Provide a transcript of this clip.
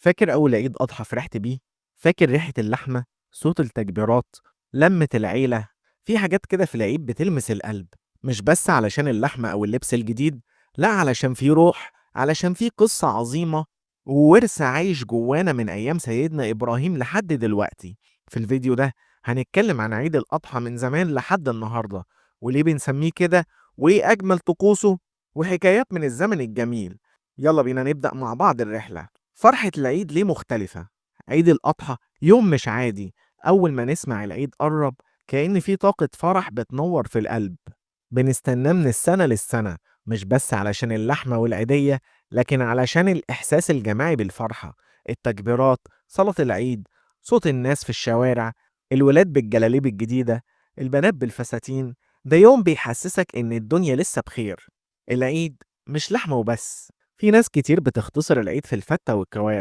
فاكر أول عيد أضحى فرحت بيه؟ فاكر ريحة اللحمة، صوت التكبيرات، لمة العيلة؟ في حاجات كده في العيد بتلمس القلب، مش بس علشان اللحمة أو اللبس الجديد، لا علشان في روح، علشان في قصة عظيمة وورث عايش جوانا من أيام سيدنا إبراهيم لحد دلوقتي. في الفيديو ده هنتكلم عن عيد الأضحى من زمان لحد النهاردة، وليه بنسميه كده، وإيه أجمل طقوسه، وحكايات من الزمن الجميل. يلا بينا نبدأ مع بعض الرحلة. فرحة العيد ليه مختلفة؟ عيد الأضحى يوم مش عادي، أول ما نسمع العيد قرب كأن في طاقة فرح بتنور في القلب. بنستناه من السنة للسنة، مش بس علشان اللحمة والعيدية، لكن علشان الإحساس الجماعي بالفرحة، التكبيرات، صلاة العيد، صوت الناس في الشوارع، الولاد بالجلاليب الجديدة، البنات بالفساتين. ده يوم بيحسسك إن الدنيا لسه بخير. العيد مش لحمة وبس، في ناس كتير بتختصر العيد في الفتة والكوارع،